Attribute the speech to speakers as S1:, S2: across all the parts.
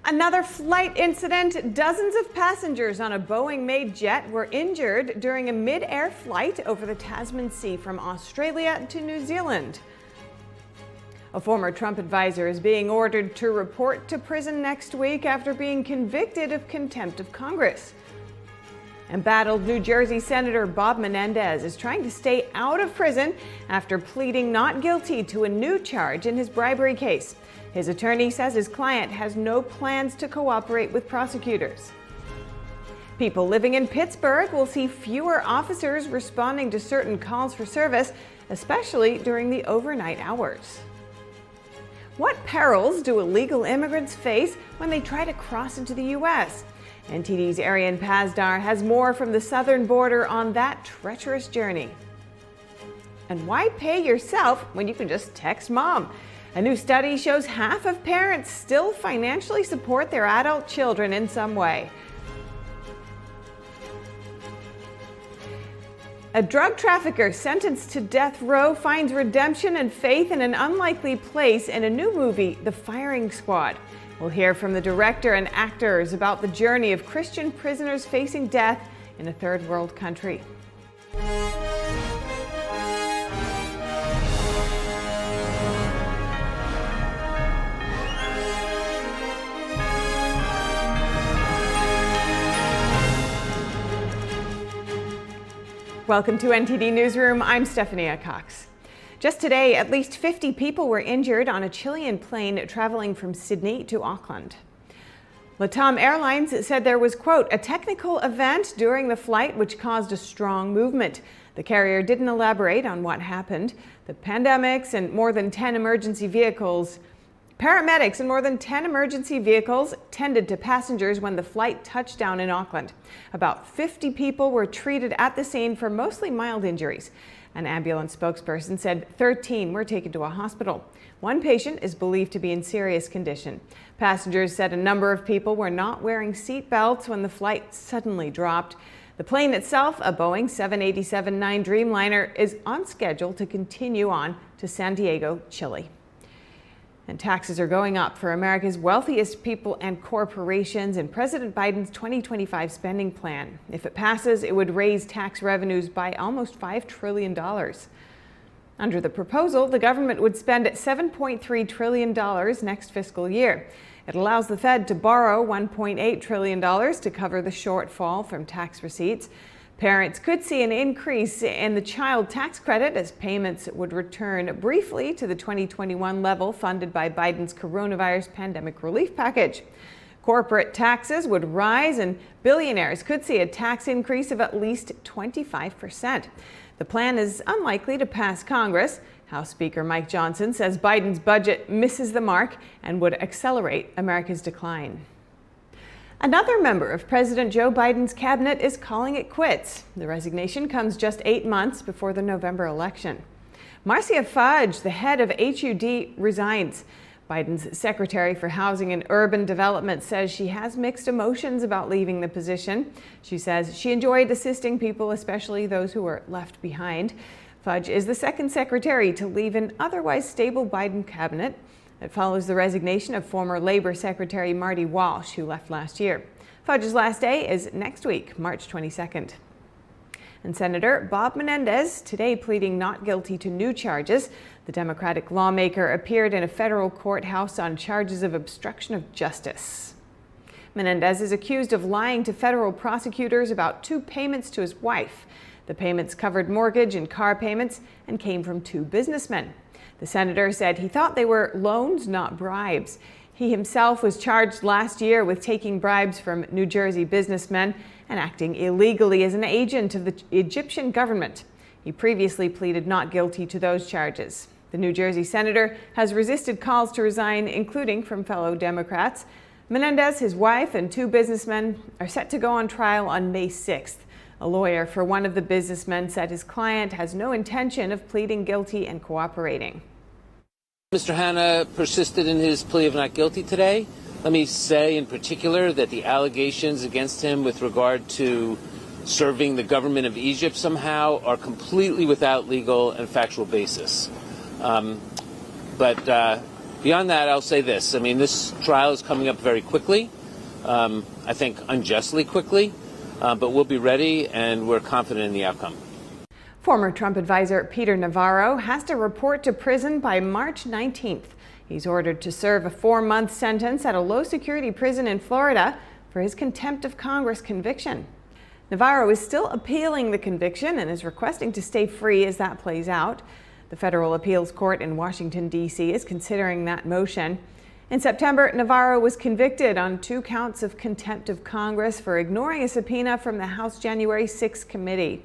S1: Another flight incident. Dozens of passengers on a Boeing-made jet were injured during a mid-air flight over the Tasman Sea from Australia to New Zealand. A former Trump advisor is being ordered to report to prison next week after being convicted of contempt of Congress. Embattled New Jersey Senator Bob Menendez is trying to stay out of prison after pleading not guilty to a new charge in his bribery case. His attorney says his client has no plans to cooperate with prosecutors. People living in Pittsburgh will see fewer officers responding to certain calls for service, especially during the overnight hours. What perils do illegal immigrants face when they try to cross into the U.S.? NTD's Arian Pazdar has more from the southern border on that treacherous journey. And why pay yourself when you can just text mom? A new study shows half of parents still financially support their adult children in some way. A drug trafficker sentenced to death row finds redemption and faith in an unlikely place in a new movie, The Firing Squad. We'll hear from the director and actors about the journey of Christian prisoners facing death in a third world country. Welcome to NTD Newsroom. I'm Stephania Cox. Just today, at least 50 people were injured on a Chilean plane traveling from Sydney to Auckland. Latam Airlines said there was, quote, a technical event during the flight which caused a strong movement. The carrier didn't elaborate on what happened. The paramedics and more than 10 emergency vehicles tended to passengers when the flight touched down in Auckland. About 50 people were treated at the scene for mostly mild injuries. An ambulance spokesperson said 13 were taken to a hospital. One patient is believed to be in serious condition. Passengers said a number of people were not wearing seat belts when the flight suddenly dropped. The plane itself, a Boeing 787-9 Dreamliner, is on schedule to continue on to San Diego, Chile. And taxes are going up for America's wealthiest people and corporations in President Biden's 2025 spending plan. If it passes, it would raise tax revenues by almost $5 trillion. Under the proposal, the government would spend $7.3 trillion next fiscal year. It allows the Fed to borrow $1.8 trillion to cover the shortfall from tax receipts. Parents could see an increase in the child tax credit as payments would return briefly to the 2021 level funded by Biden's coronavirus pandemic relief package. Corporate taxes would rise and billionaires could see a tax increase of at least 25%. The plan is unlikely to pass Congress. House Speaker Mike Johnson says Biden's budget misses the mark and would accelerate America's decline. Another member of President Joe Biden's cabinet is calling it quits. The resignation comes just 8 months before the November election. Marcia Fudge, the head of HUD, resigns. Biden's Secretary for Housing and Urban Development says she has mixed emotions about leaving the position. She says she enjoyed assisting people, especially those who were left behind. Fudge is the second secretary to leave an otherwise stable Biden cabinet. It follows the resignation of former Labor Secretary Marty Walsh, who left last year. Fudge's last day is next week, March 22nd. And Senator Bob Menendez, today pleading not guilty to new charges. The Democratic lawmaker appeared in a federal courthouse on charges of obstruction of justice. Menendez is accused of lying to federal prosecutors about 2 payments to his wife. The payments covered mortgage and car payments and came from 2 businessmen. The senator said he thought they were loans, not bribes. He himself was charged last year with taking bribes from New Jersey businessmen and acting illegally as an agent of the Egyptian government. He previously pleaded not guilty to those charges. The New Jersey senator has resisted calls to resign, including from fellow Democrats. Menendez, his wife, and 2 businessmen are set to go on trial on May 6th. A lawyer for one of the businessmen said his client has no intention of pleading guilty and cooperating.
S2: Mr. Hanna persisted in his plea of not guilty today. Let me say in particular that the allegations against him with regard to serving the government of Egypt somehow are completely without legal and factual basis. But Beyond that, I'll say this. I mean, this trial is coming up very quickly, I think unjustly quickly, but we'll be ready and we're confident in the outcome.
S1: Former Trump advisor Peter Navaro has to report to prison by March 19th. He's ordered to serve a 4-month sentence at a low-security prison in Florida for his contempt of Congress conviction. Navaro is still appealing the conviction and is requesting to stay free as that plays out. The federal appeals court in Washington, D.C. is considering that motion. In September, Navaro was convicted on 2 counts of contempt of Congress for ignoring a subpoena from the House January 6 committee.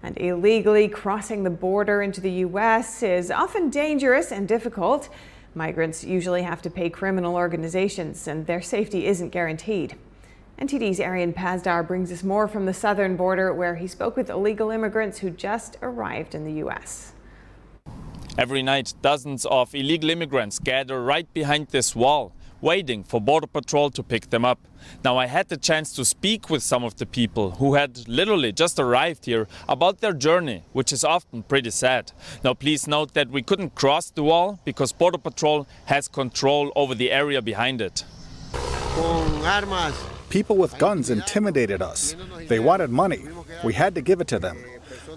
S1: And illegally crossing the border into the U.S. is often dangerous and difficult. Migrants usually have to pay criminal organizations, and their safety isn't guaranteed. NTD's Arian Pazdar brings us more from the southern border, where he spoke with illegal immigrants who just arrived in the U.S.
S3: Every night, dozens of illegal immigrants gather right behind this wall, waiting for Border Patrol to pick them up. Now, I had the chance to speak with some of the people who had literally just arrived here about their journey, which is often pretty sad. Now, please note that we couldn't cross the wall because Border Patrol has control over the area behind it.
S4: People with guns intimidated us. They wanted money. We had to give it to them.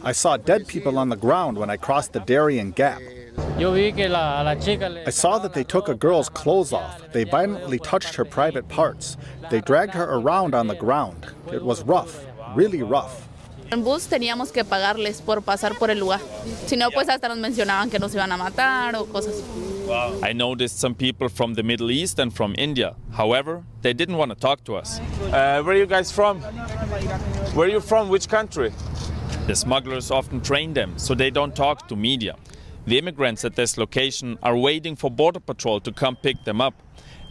S4: I saw dead people on the ground when I crossed the Darien Gap. I saw that they took a girl's clothes off. They violently touched her private parts. They dragged her around on the ground. It was rough, really rough.
S5: En bus teníamos que pagarles por pasar por el lugar. Si no, pues hasta nos mencionaban que nos iban a matar o cosas.
S3: I noticed some people from the Middle East and from India. However, they didn't want to talk to us. Where are you guys from? Where are you from? Which country? The smugglers often train them so they don't talk to media. The immigrants at this location are waiting for Border Patrol to come pick them up.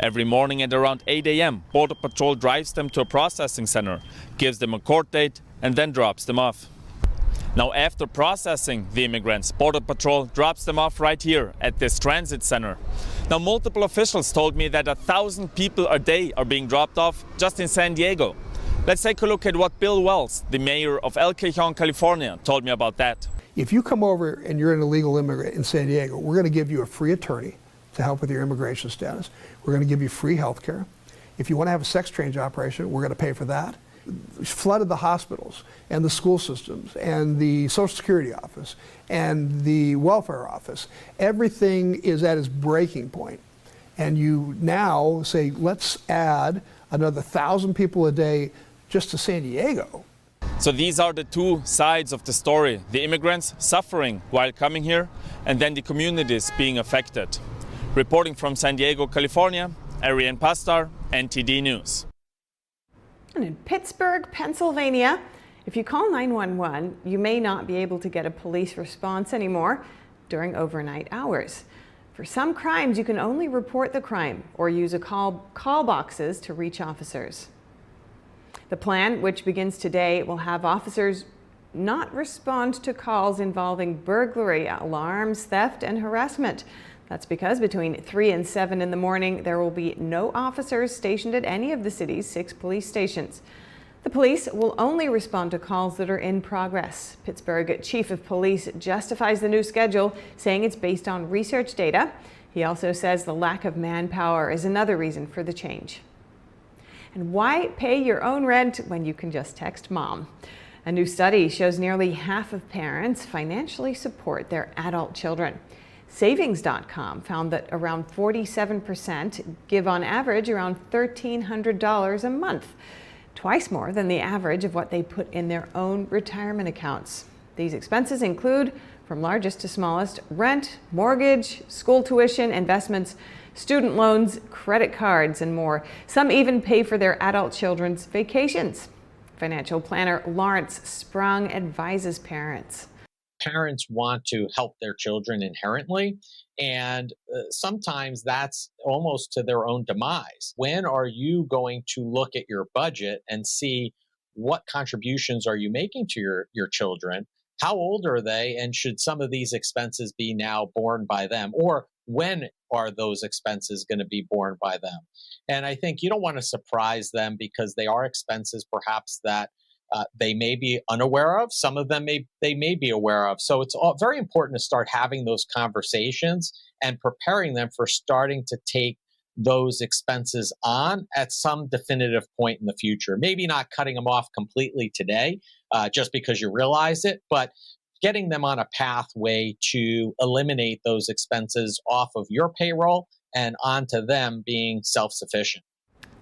S3: Every morning at around 8 a.m., Border Patrol drives them to a processing center, gives them a court date, and then drops them off. Now, after processing the immigrants, Border Patrol drops them off right here at this transit center. Now, multiple officials told me that 1,000 people a day are being dropped off just in San Diego. Let's take a look at what Bill Wells, the mayor of El Cajon, California, told me about that.
S6: If you come over and you're an illegal immigrant in San Diego, we're going to give you a free attorney to help with your immigration status. We're going to give you free health care. If you want to have a sex change operation, we're going to pay for that. Flooded the hospitals and the school systems and the Social Security office and the welfare office. Everything is at its breaking point. And you now say, let's add another 1,000 people a day just to San Diego.
S3: So these are the two sides of the story. The immigrants suffering while coming here, and then the communities being affected. Reporting from San Diego, California, Arian Pazdar, NTD News.
S1: And in Pittsburgh, Pennsylvania, if you call 911, you may not be able to get a police response anymore during overnight hours. For some crimes, you can only report the crime or use a call boxes to reach officers. The plan, which begins today, will have officers not respond to calls involving burglary, alarms, theft, and harassment. That's because between 3 and 7 in the morning, there will be no officers stationed at any of the city's 6 police stations. The police will only respond to calls that are in progress. Pittsburgh Chief of Police justifies the new schedule, saying it's based on research data. He also says the lack of manpower is another reason for the change. And why pay your own rent when you can just text mom? A new study shows nearly half of parents financially support their adult children. Savings.com found that around 47% give on average around $1,300 a month, twice more than the average of what they put in their own retirement accounts. These expenses include, from largest to smallest, rent, mortgage, school tuition, investments, student loans, credit cards, and more. Some even pay for their adult children's vacations. Financial planner Lawrence Sprung advises parents.
S7: Parents want to help their children inherently, and sometimes that's almost to their own demise. When are you going to look at your budget and see what contributions are you making to your children? How old are they, and should some of these expenses be now borne by them? Or when are those expenses going to be borne by them? And I think you don't want to surprise them because they are expenses perhaps that they may be unaware of. Some of them they may be aware of. So it's very important to start having those conversations and preparing them for starting to take those expenses on at some definitive point in the future. Maybe not cutting them off completely today, just because you realize it, but getting them on a pathway to eliminate those expenses off of your payroll and onto them being self-sufficient.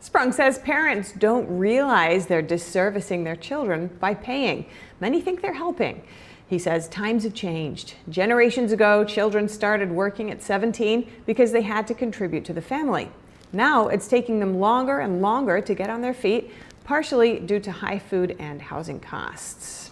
S1: Sprung says parents don't realize they're disservicing their children by paying. Many think they're helping. He says times have changed. Generations ago, children started working at 17 because they had to contribute to the family. Now it's taking them longer and longer to get on their feet, partially due to high food and housing costs.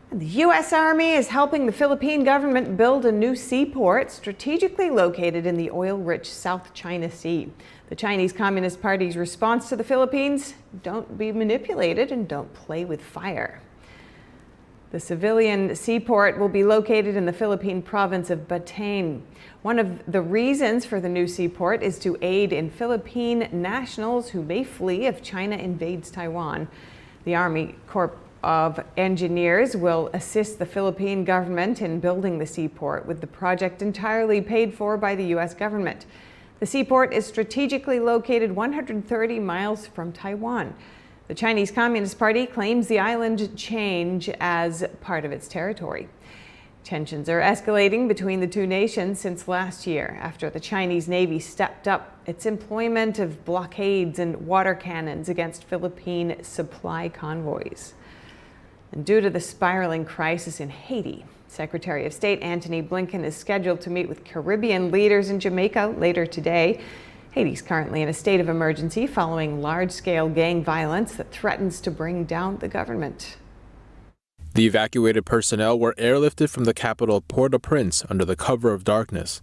S1: And the U.S. Army is helping the Philippine government build a new seaport strategically located in the oil-rich South China Sea. The Chinese Communist Party's response to the Philippines: don't be manipulated and don't play with fire. The civilian seaport will be located in the Philippine province of Batanes. One of the reasons for the new seaport is to aid in Philippine nationals who may flee if China invades Taiwan. The Army Corps of Engineers will assist the Philippine government in building the seaport, with the project entirely paid for by the U.S. government. The seaport is strategically located 130 miles from Taiwan. The Chinese Communist Party claims the island change as part of its territory. Tensions are escalating between the two nations since last year, after the Chinese Navy stepped up its employment of blockades and water cannons against Philippine supply convoys. And due to the spiraling crisis in Haiti, Secretary of State Antony Blinken is scheduled to meet with Caribbean leaders in Jamaica later today. Haiti's currently in a state of emergency following large-scale gang violence that threatens to bring down the government.
S8: The evacuated personnel were airlifted from the capital Port-au-Prince under the cover of darkness.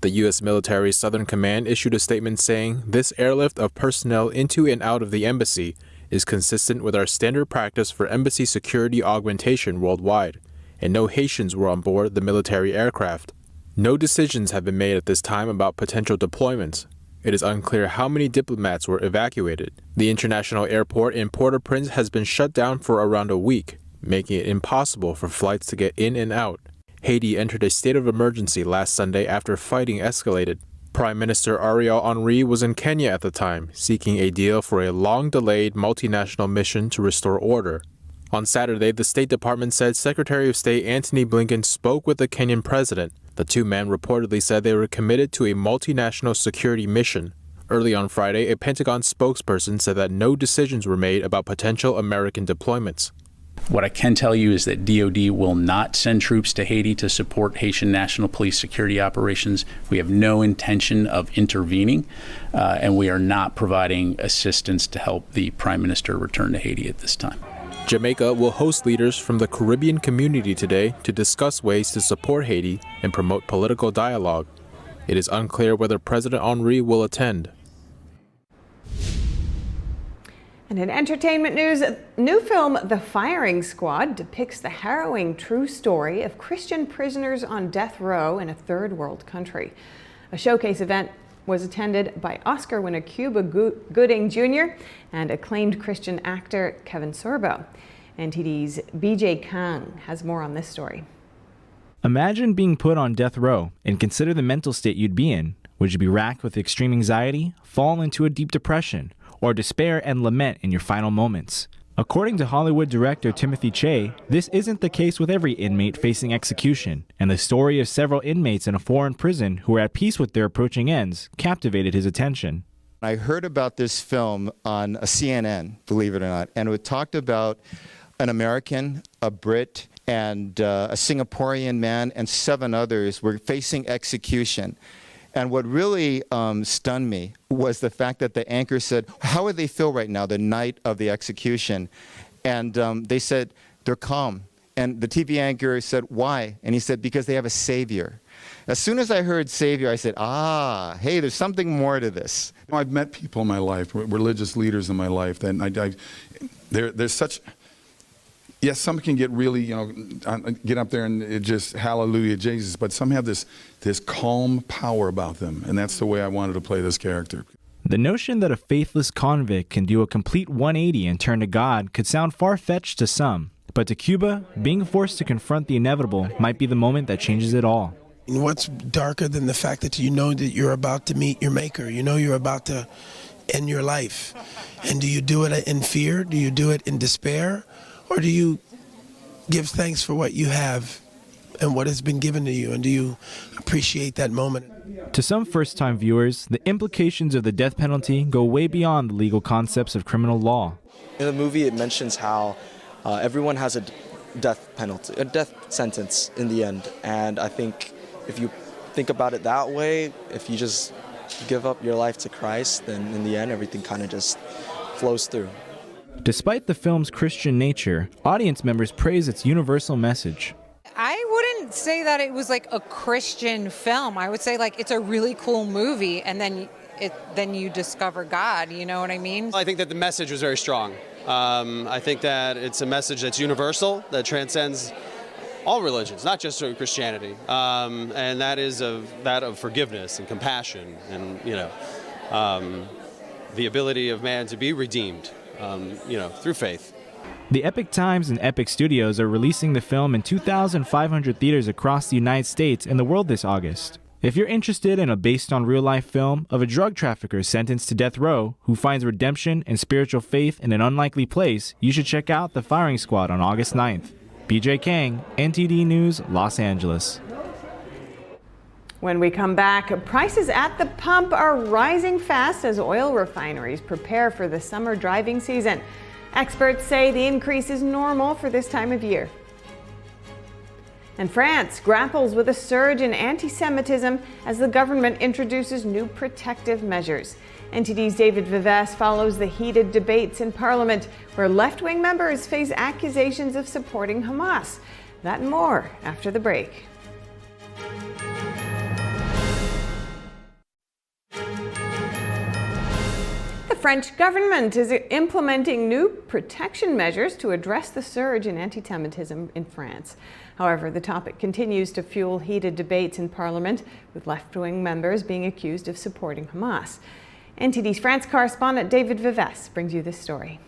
S8: The U.S. military Southern Command issued a statement saying this airlift of personnel into and out of the embassy is consistent with our standard practice for embassy security augmentation worldwide, and no Haitians were on board the military aircraft. No decisions have been made at this time about potential deployments. It is unclear how many diplomats were evacuated. The international airport in Port-au-Prince has been shut down for around a week, making it impossible for flights to get in and out. Haiti entered a state of emergency last Sunday after fighting escalated. Prime Minister Ariel Henry was in Kenya at the time, seeking a deal for a long-delayed multinational mission to restore order. On Saturday, the State Department said Secretary of State Antony Blinken spoke with the Kenyan president. The two men reportedly said they were committed to a multinational security mission. Early on Friday, a Pentagon spokesperson said that no decisions were made about potential American deployments.
S9: What I can tell you is that DoD will not send troops to Haiti to support Haitian National Police security operations. We have no intention of intervening, and we are not providing assistance to help the Prime Minister return to Haiti at this time.
S8: Jamaica will host leaders from the Caribbean community today to discuss ways to support Haiti and promote political dialogue. It is unclear whether President Henry will attend.
S1: And in entertainment news, new film The Firing Squad depicts the harrowing true story of Christian prisoners on death row in a third world country. A showcase event was attended by Oscar winner Cuba Gooding Jr. and acclaimed Christian actor Kevin Sorbo. NTD's BJ Kang has more on this story.
S10: Imagine being put on death row and consider the mental state you'd be in. Would you be racked with extreme anxiety, fall into a deep depression, or despair and lament in your final moments? According to Hollywood director Timothy Che, this isn't the case with every inmate facing execution, and the story of several inmates in a foreign prison who were at peace with their approaching ends captivated his attention.
S11: I heard about this film on a CNN, believe it or not, and it talked about an American, a Brit, and a Singaporean man, and 7 others were facing execution. And what really stunned me was the fact that the anchor said, how would they feel right now, the night of the execution? And they said, they're calm. And the TV anchor said, why? And he said, because they have a savior. As soon as I heard savior, I said, hey, there's something more to this.
S12: I've met people in my life, religious leaders in my life, that there's such... Yes, some can get really, get up there and it just hallelujah Jesus, but some have this calm power about them, and that's the way I wanted to play this character.
S10: The notion that a faithless convict can do a complete 180 and turn to God could sound far-fetched to some, but to Cuba, being forced to confront the inevitable might be the moment that changes it all.
S13: And what's darker than the fact that you know that you're about to meet your maker? You know you're about to end your life. And do you do it in fear? Do you do it in despair? Or do you give thanks for what you have and what has been given to you? And do you appreciate that moment?
S10: To some first-time viewers, the implications of the death penalty go way beyond the legal concepts of criminal law.
S14: In the movie, it mentions how everyone has a death penalty, a death sentence in the end. And I think if you think about it that way, if you just give up your life to Christ, then in the end, everything kind of just flows through.
S10: Despite the film's Christian nature, audience members praise its universal message.
S15: I wouldn't say that it was like a Christian film. I would say like it's a really cool movie, and then you discover God, you know what I mean?
S16: I think that the message was very strong. I think that it's a message that's universal, that transcends all religions, not just Christianity, and that is that of forgiveness and compassion, and the ability of man to be redeemed, through faith.
S10: The Epic Times and Epic Studios are releasing the film in 2,500 theaters across the United States and the world this August. If you're interested in a based-on-real-life film of a drug trafficker sentenced to death row who finds redemption and spiritual faith in an unlikely place, you should check out The Firing Squad on August 9th. BJ Kang, NTD News, Los Angeles.
S1: When we come back, prices at the pump are rising fast as oil refineries prepare for the summer driving season. Experts say the increase is normal for this time of year. And France grapples with a surge in anti-Semitism as the government introduces new protective measures. NTD's David Vives follows the heated debates in Parliament, where left-wing members face accusations of supporting Hamas. That and more after the break. The French government is implementing new protection measures to address the surge in anti-Semitism in France. However, the topic continues to fuel heated debates in Parliament, with left-wing members being accused of supporting Hamas. NTD's France correspondent David Vives brings you this story.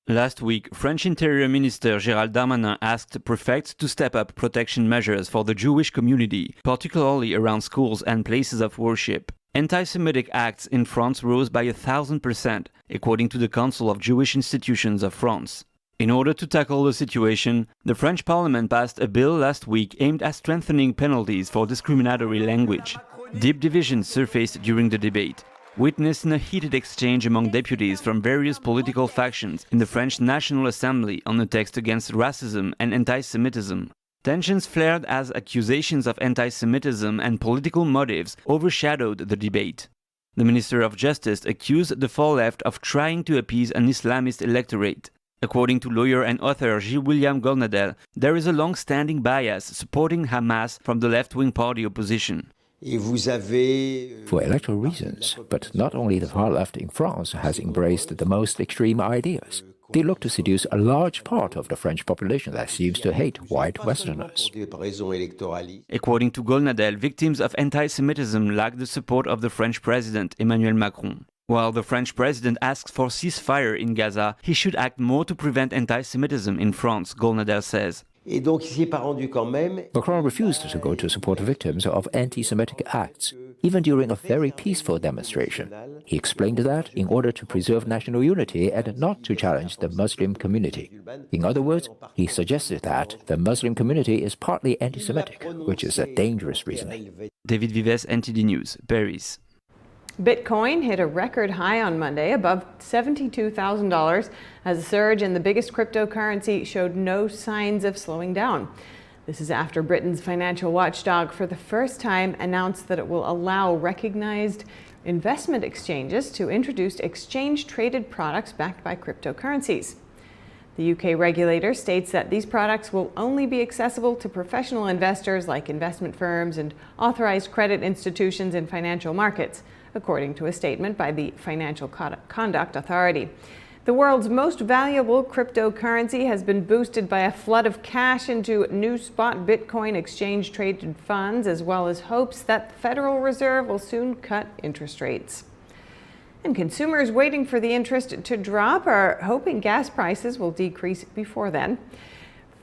S17: Last week, French Interior Minister Gérald Darmanin asked prefects to step up protection measures for the Jewish community, particularly around schools and places of worship. Anti-Semitic acts in France rose by 1,000%, according to the Council of Jewish Institutions of France. In order to tackle the situation, the French Parliament passed a bill last week aimed at strengthening penalties for discriminatory language. Deep divisions surfaced during the debate, witnessed in a heated exchange among deputies from various political factions in the French National Assembly on the text against racism and anti-Semitism. Tensions flared as accusations of anti-Semitism and political motives overshadowed the debate. The Minister of Justice accused the far left of trying to appease an Islamist electorate. According to lawyer and author Gilles-William Golnadel, there is a long-standing bias supporting Hamas from the left-wing party opposition.
S18: For electoral reasons, but not only the far left in France has embraced the most extreme ideas. They look to seduce a large part of the French population that seems to hate white Westerners.
S17: According to Golnadel, victims of anti-Semitism lack the support of the French president, Emmanuel Macron. While the French president asks for ceasefire in Gaza, he should act more to prevent anti-Semitism in France, Golnadel says.
S18: Macron refused to go to support victims of anti-Semitic acts, even during a very peaceful demonstration. He explained that in order to preserve national unity and not to challenge the Muslim community. In other words, he suggested that the Muslim community is partly anti-Semitic, which is a dangerous reasoning.
S17: David Vives, NTD News, Paris.
S1: Bitcoin hit a record high on Monday, above $72,000, as a surge in the biggest cryptocurrency showed no signs of slowing down. This is after Britain's financial watchdog for the first time announced that it will allow recognized investment exchanges to introduce exchange-traded products backed by cryptocurrencies. The UK regulator states that these products will only be accessible to professional investors like investment firms and authorized credit institutions in financial markets, according to a statement by the Financial Conduct Authority. The world's most valuable cryptocurrency has been boosted by a flood of cash into new spot Bitcoin exchange-traded funds, as well as hopes that the Federal Reserve will soon cut interest rates. And consumers waiting for the interest to drop are hoping gas prices will decrease before then.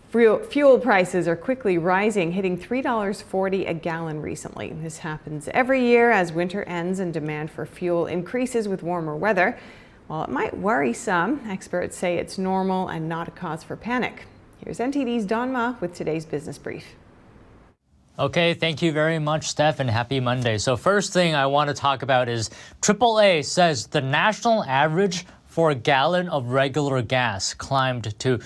S1: Fuel prices are quickly rising, hitting $3.40 a gallon recently. This happens every year as winter ends and demand for fuel increases with warmer weather. While it might worry some, experts say it's normal and not a cause for panic. Here's NTD's Don Ma with today's business brief.
S19: Okay, thank you very much, Steph, and happy Monday. So first thing I want to talk about is AAA says the national average for a gallon of regular gas climbed to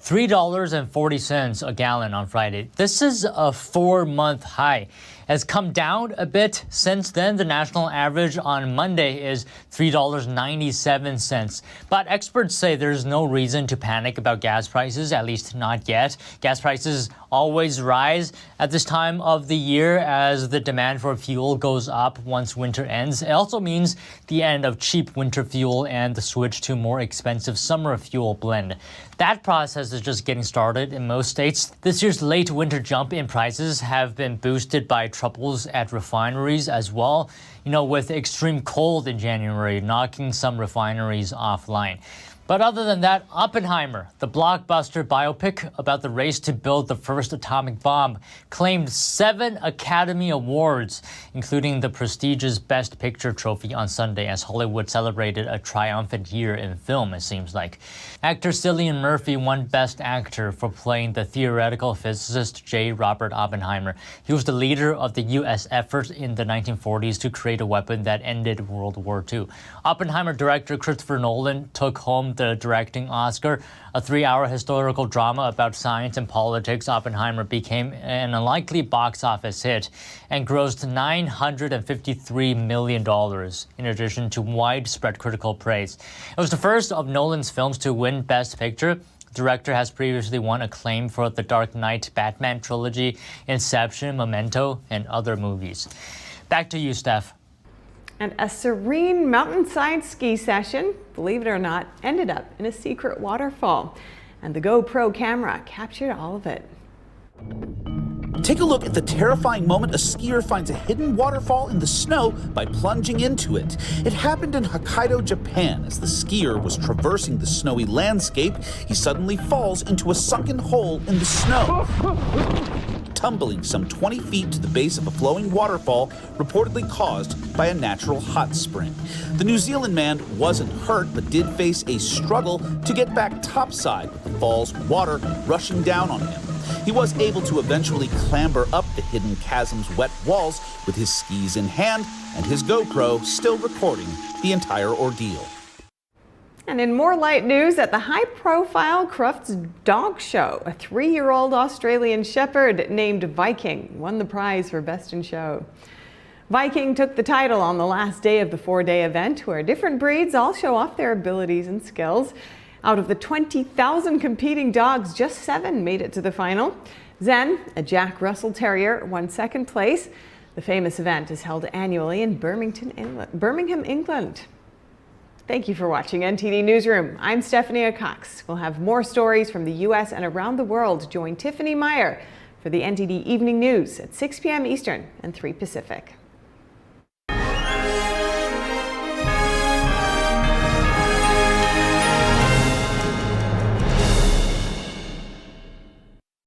S19: $3.40 a gallon on Friday. This is a 4-month high. Has come down a bit since then. The national average on Monday is $3.97. But experts say there's no reason to panic about gas prices, at least not yet. Gas prices always rise at this time of the year as the demand for fuel goes up once winter ends. It also means the end of cheap winter fuel and the switch to more expensive summer fuel blend. That process is just getting started in most states. This year's late winter jump in prices have been boosted by troubles at refineries as well, with extreme cold in January knocking some refineries offline. But other than that, Oppenheimer, the blockbuster biopic about the race to build the first atomic bomb, claimed 7 Academy Awards, including the prestigious Best Picture trophy on Sunday as Hollywood celebrated a triumphant year in film, it seems like. Actor Cillian Murphy won Best Actor for playing the theoretical physicist J. Robert Oppenheimer. He was the leader of the U.S. effort in the 1940s to create a weapon that ended World War II. Oppenheimer director Christopher Nolan took home the directing Oscar. A 3-hour historical drama about science and politics, Oppenheimer became an unlikely box office hit and grossed $953 million, in addition to widespread critical praise. It was the first of Nolan's films to win Best Picture. The director has previously won acclaim for The Dark Knight, Batman trilogy, Inception, Memento, and other movies. Back to you, Steph.
S1: And a serene mountainside ski session, believe it or not, ended up in a secret waterfall. And the GoPro camera captured all of it.
S20: Take a look at the terrifying moment a skier finds a hidden waterfall in the snow by plunging into it. It happened in Hokkaido, Japan. As the skier was traversing the snowy landscape, he suddenly falls into a sunken hole in the snow, tumbling some 20 feet to the base of a flowing waterfall reportedly caused by a natural hot spring. The New Zealand man wasn't hurt but did face a struggle to get back topside with the fall's water rushing down on him. He was able to eventually clamber up the hidden chasm's wet walls with his skis in hand and his GoPro still recording the entire ordeal.
S1: And in more light news, at the high-profile Crufts Dog Show, a 3-year-old Australian Shepherd named Viking won the prize for Best in Show. Viking took the title on the last day of the 4-day event, where different breeds all show off their abilities and skills. Out of the 20,000 competing dogs, just 7 made it to the final. Zen, a Jack Russell Terrier, won 2nd place. The famous event is held annually in Birmingham, England. Thank you for watching NTD Newsroom. I'm Stephanie Cox. We'll have more stories from the U.S. and around the world. Join Tiffany Meyer for the NTD Evening News at 6 p.m. Eastern and 3 Pacific.